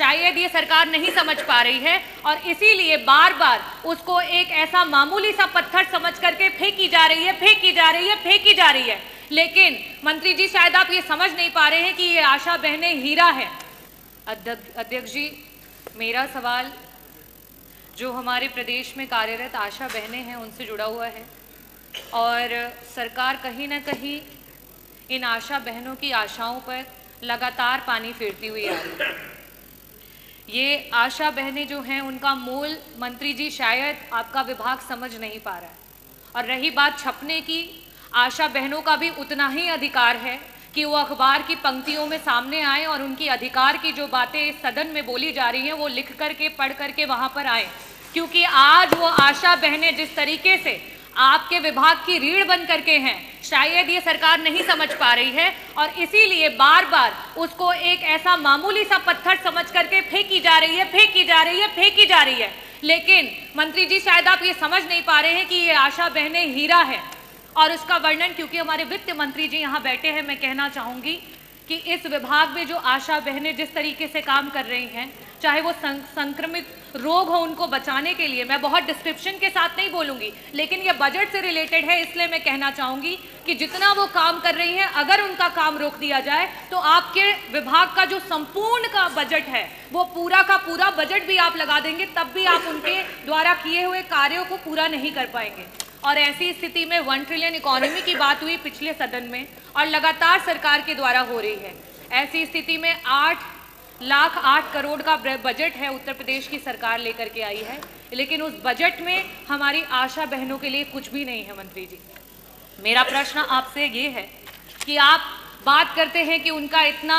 शायद ये सरकार नहीं समझ पा रही है और इसीलिए बार बार उसको एक ऐसा मामूली सा पत्थर समझ करके फेंकी जा रही है। लेकिन मंत्री जी, शायद आप ये समझ नहीं पा रहे हैं कि ये आशा बहनें हीरा है। अध्यक्ष जी, मेरा सवाल जो हमारे प्रदेश में कार्यरत आशा बहनें हैं उनसे जुड़ा हुआ है और सरकार कहीं ना कहीं इन आशा बहनों की आशाओं पर लगातार पानी फेरती हुई आ रही है। ये आशा बहनें जो हैं उनका मूल मंत्री जी शायद आपका विभाग समझ नहीं पा रहा है। और रही बात छपने की, आशा बहनों का भी उतना ही अधिकार है कि वो अखबार की पंक्तियों में सामने आए और उनकी अधिकार की जो बातें इस सदन में बोली जा रही हैं वो लिख करके पढ़ करके वहां पर आए, क्योंकि आज वो आशा बहनें जिस तरीके से आपके विभाग की रीढ़ बन करके हैं, शायद ये सरकार नहीं समझ पा रही है और इसीलिए बार बार उसको एक ऐसा मामूली सा पत्थर समझ करके फेंकी जा रही है। लेकिन मंत्री जी, शायद आप ये समझ नहीं पा रहे हैं कि ये आशा बहनें हीरा है और उसका वर्णन, क्योंकि हमारे वित्त मंत्री जी यहाँ बैठे हैं, मैं कहना चाहूंगी कि इस विभाग में जो आशा बहनें जिस तरीके से काम कर रही हैं, चाहे वो संक्रमित रोग हो उनको बचाने के लिए, मैं बहुत डिस्क्रिप्शन के साथ नहीं बोलूंगी, लेकिन ये बजट से रिलेटेड है, इसलिए मैं कहना चाहूंगी कि जितना वो काम कर रही हैं, अगर उनका काम रोक दिया जाए तो आपके विभाग का जो संपूर्ण का बजट है वो पूरा का पूरा बजट भी आप लगा देंगे, तब भी आप उनके द्वारा किए हुए कार्यों को पूरा नहीं कर पाएंगे। और ऐसी स्थिति में 1 ट्रिलियन इकोनॉमी की बात हुई पिछले सदन में और लगातार सरकार के द्वारा हो रही है। ऐसी स्थिति में 8,08 करोड़ का बजट है उत्तर प्रदेश की सरकार लेकर के आई है, लेकिन उस बजट में हमारी आशा बहनों के लिए कुछ भी नहीं है। मंत्री जी, मेरा प्रश्न आपसे ये है कि आप बात करते हैं कि उनका इतना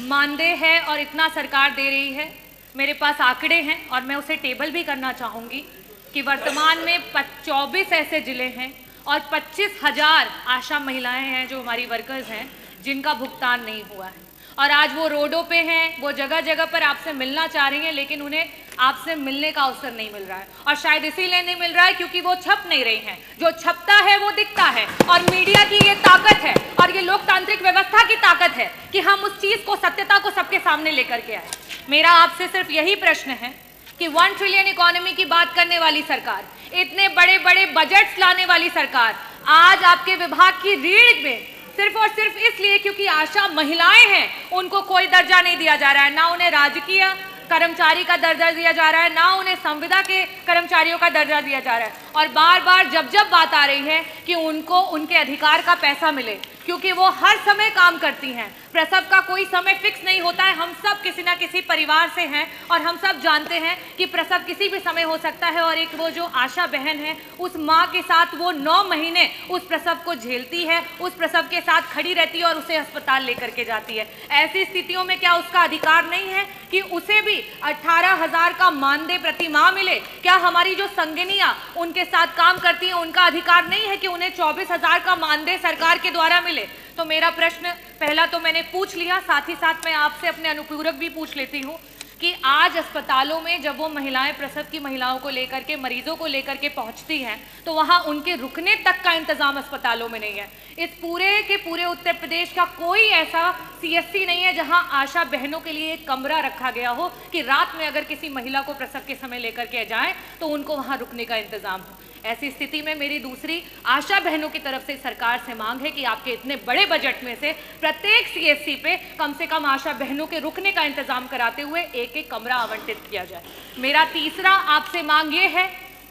मानदेय है और इतना सरकार दे रही है। मेरे पास आंकड़े हैं और मैं उसे टेबल भी करना चाहूँगी कि वर्तमान में 24 ऐसे जिले हैं और 25,000 आशा महिलाएं हैं जो हमारी वर्कर्स हैं जिनका भुगतान नहीं हुआ है और आज वो रोडों पे हैं, वो जगह जगह पर आपसे मिलना चाह रही हैं, लेकिन उन्हें आपसे मिलने का अवसर नहीं मिल रहा है और शायद इसीलिए नहीं मिल रहा है क्योंकि वो छप नहीं रही हैं। जो छपता है वो दिखता है और मीडिया की ये ताकत है और ये लोकतांत्रिक व्यवस्था की ताकत है कि हम उस चीज को, सत्यता को सबके सामने लेकर के आए। मेरा आपसे सिर्फ यही प्रश्न है कि 1 ट्रिलियन इकोनॉमी की बात करने वाली सरकार, इतने बड़े बड़े बजट्स लाने वाली सरकार, आज आपके विभाग की रीढ़ में सिर्फ और सिर्फ इसलिए क्योंकि आशा महिलाएं हैं उनको कोई दर्जा नहीं दिया जा रहा है, ना उन्हें राजकीय कर्मचारी का दर्जा दिया जा रहा है, ना उन्हें संविदा के कर्मचारियों का दर्जा दिया जा रहा है। और बार बार जब बात आ रही है कि उनको उनके अधिकार का पैसा मिले, क्योंकि वो हर समय काम करती हैं, प्रसव का कोई समय फिक्स नहीं होता है। हम सब किसी ना किसी परिवार से हैं और हम सब जानते हैं कि प्रसव किसी भी समय हो सकता है और एक वो जो आशा बहन है उस माँ के साथ वो 9 महीने उस प्रसव को झेलती है, उस प्रसव के साथ खड़ी रहती है और उसे अस्पताल लेकर के जाती है। ऐसी स्थितियों में क्या उसका अधिकार नहीं है कि उसे भी 18,000 का मानदेय प्रति माह मिले? क्या हमारी जो संगिनियां उनके साथ काम करती हैं उनका अधिकार नहीं है कि उन्हें 24,000 का मानदेय सरकार के द्वारा मिले? तो मेरा प्रश्न पहला तो मैंने पूछ लिया, साथ ही साथ मैं आपसे अपने अनुपूरक भी पूछ लेती हूँ कि आज अस्पतालों में जब वो महिलाएं प्रसव की महिलाओं को लेकर के, मरीजों को लेकर के पहुंचती हैं तो वहां उनके रुकने तक का इंतजाम अस्पतालों में नहीं है। इस पूरे के पूरे उत्तर प्रदेश का कोई ऐसा सीएससी नहीं है जहां आशा बहनों के लिए एक कमरा रखा गया हो कि रात में अगर किसी महिला को प्रसव के समय लेकर के जाएं तो उनको वहां रुकने का इंतजाम हो। ऐसी स्थिति में मेरी दूसरी आशा बहनों की तरफ से सरकार से मांग है कि आपके इतने बड़े बजट में से प्रत्येक सीएससी पे कम से कम आशा बहनों के रुकने का इंतजाम कराते हुए एक कमरा आवंटित किया जाए। मेरा तीसरा आपसे मांग ये है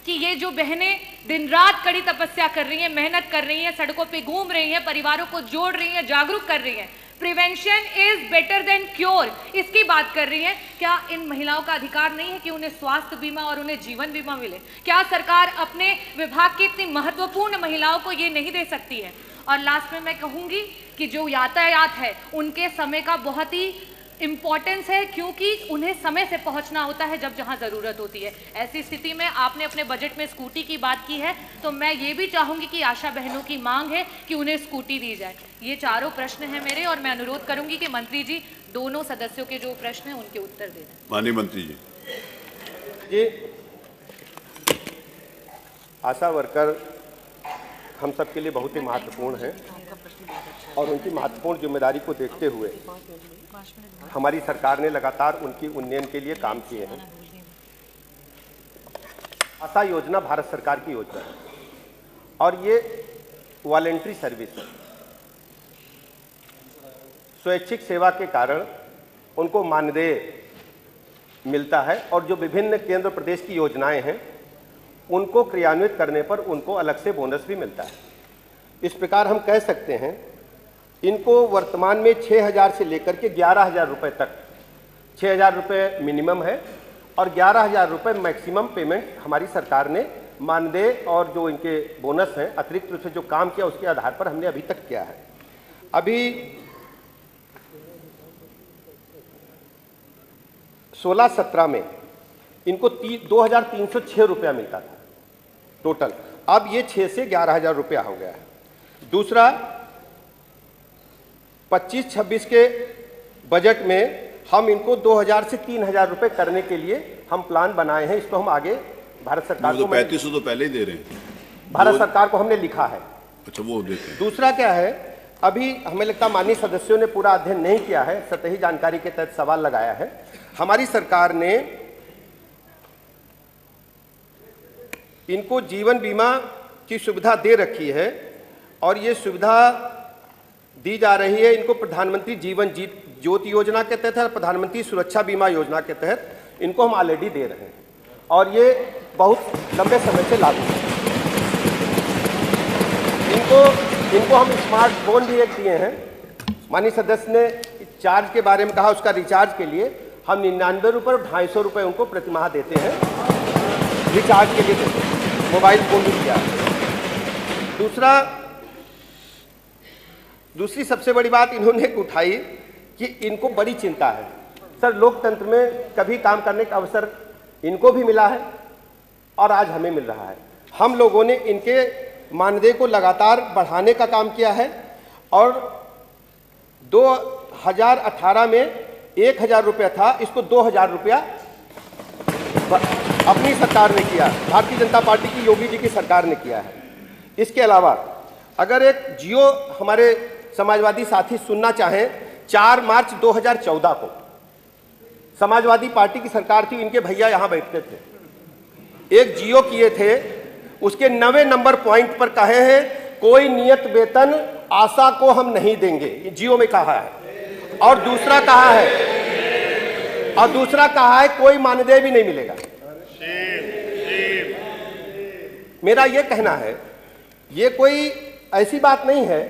कि ये जो बहनें दिन रात कड़ी तपस्या कर रही हैं, मेहनत कर रही हैं, सड़कों पे घूम रही हैं, परिवारों को जोड़ रही हैं, जागरूक कर रही हैं, prevention is better than cure, इसकी बात कर रही है, क्या इन महिलाओं का अधिकार नहीं है कि उन्हें स्वास्थ्य बीमा और उन्हें जीवन बीमा मिले? क्या सरकार अपने विभाग की इतनी महत्वपूर्ण महिलाओं को ये नहीं दे सकती है? और लास्ट में मैं कहूंगी कि जो यातायात है उनके समय का बहुत ही इम्पोर्टेंस है, क्योंकि उन्हें समय से पहुंचना होता है जब जहां जरूरत होती है। ऐसी स्थिति में आपने अपने बजट में स्कूटी की बात की है, तो मैं ये भी चाहूंगी कि आशा बहनों की मांग है कि उन्हें स्कूटी दी जाए। ये चारों प्रश्न हैं मेरे और मैं अनुरोध करूंगी कि मंत्री जी दोनों सदस्यों के जो प्रश्न हैं उनके उत्तर दे दें। माननीय मंत्री जी। आशा वर्कर हम सब के लिए बहुत ही महत्वपूर्ण है और उनकी महत्वपूर्ण जिम्मेदारी को देखते हुए हमारी सरकार ने लगातार उनकी उन्नयन के लिए काम किए हैं। आशा योजना भारत सरकार की योजना है और ये वॉलेंट्री सर्विस है। स्वैच्छिक सेवा के कारण उनको मानदेय मिलता है और जो विभिन्न केंद्र प्रदेश की योजनाएं हैं उनको क्रियान्वित करने पर उनको अलग से बोनस भी मिलता है। इस प्रकार हम कह सकते हैं इनको वर्तमान में 6,000 से लेकर के 11,000 रुपये तक, 6,000 रुपये मिनिमम है और 11,000 रुपये मैक्सिमम पेमेंट हमारी सरकार ने मानदेय और जो इनके बोनस हैं अतिरिक्त रूप से जो काम किया उसके आधार पर हमने अभी तक किया है। अभी 16-17 में इनको 2,306 रुपया मिलता था टोटल, अब ये 6 से 11,000 रुपया हो गया है। दूसरा 25-26 के बजट में हम इनको 2,000 से 3,000 रुपये करने के लिए हम प्लान बनाए हैं। इसको हम आगे भारत सरकार को 3500 तो पहले ही दे रहे हैं, भारत सरकार को हमने लिखा है। अच्छा, वो देते हैं। दूसरा क्या है, अभी हमें लगता है माननीय सदस्यों ने पूरा अध्ययन नहीं किया है, सतही जानकारी के तहत सवाल लगाया है। हमारी सरकार ने इनको जीवन बीमा की सुविधा दे रखी है और ये सुविधा दी जा रही है इनको प्रधानमंत्री जीवन ज्योति योजना के तहत और प्रधानमंत्री सुरक्षा बीमा योजना के तहत इनको हम ऑलरेडी दे रहे हैं और ये बहुत लंबे समय से लागू है। इनको हम स्मार्टफोन भी एक दिए हैं। माननीय सदस्य ने चार्ज के बारे में कहा, उसका रिचार्ज के लिए हम 99 रुपये और 250 रुपये उनको प्रतिमाह देते हैं, रिचार्ज के लिए देते हैं। मोबाइल फोन भी दिया। दूसरी सबसे बड़ी बात इन्होंने उठाई कि इनको बड़ी चिंता है। सर, लोकतंत्र में कभी काम करने का अवसर इनको भी मिला है और आज हमें मिल रहा है। हम लोगों ने इनके मानदेय को लगातार बढ़ाने का काम किया है और 2018 में 1,000 रुपया था, इसको 2,000 रुपया अपनी सरकार ने किया, भारतीय जनता पार्टी की योगी जी की सरकार ने किया है। इसके अलावा अगर एक जियो हमारे समाजवादी साथी सुनना चाहें, 4 मार्च 2014 को समाजवादी पार्टी की सरकार थी, इनके भैया यहाँ बैठते थे, एक जियो किए थे, उसके 90 नंबर पॉइंट पर कहे हैं कोई नियत वेतन आशा को हम नहीं देंगे, ये जियो में कहा है। और दूसरा कहा है कोई मानदेय भी नहीं मिलेगा। मेरा ये कहना है ये कोई ऐसी बात नहीं है,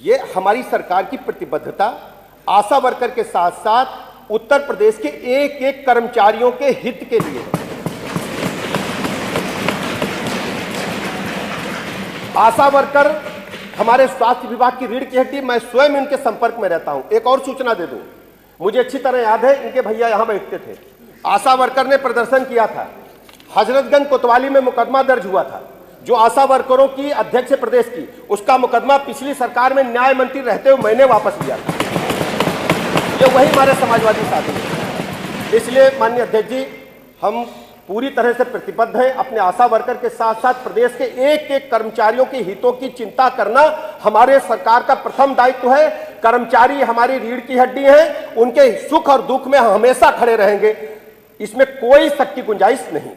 ये हमारी सरकार की प्रतिबद्धता आशा वर्कर के साथ साथ उत्तर प्रदेश के एक एक कर्मचारियों के हित के लिए है। आशा वर्कर हमारे स्वास्थ्य विभाग की रीढ़ की हड्डी, मैं स्वयं इनके संपर्क में रहता हूं। एक और सूचना दे दूं, मुझे अच्छी तरह याद है इनके भैया यहां बैठते थे, आशा वर्कर ने प्रदर्शन किया था, हजरतगंज कोतवाली में मुकदमा दर्ज हुआ था, जो आशा वर्करों की अध्यक्ष प्रदेश की, उसका मुकदमा पिछली सरकार में न्याय मंत्री रहते हुए मैंने वापस लिया था। ये वही हमारे समाजवादी साथी हैं। इसलिए माननीय अध्यक्ष जी, हम पूरी तरह से प्रतिबद्ध हैं। अपने आशा वर्कर के साथ साथ प्रदेश के एक एक कर्मचारियों के हितों की चिंता करना हमारे सरकार का प्रथम दायित्व है। कर्मचारी हमारी रीढ़ की हड्डी हैं, उनके सुख और दुख में हमेशा खड़े रहेंगे, इसमें कोई शक की गुंजाइश नहीं।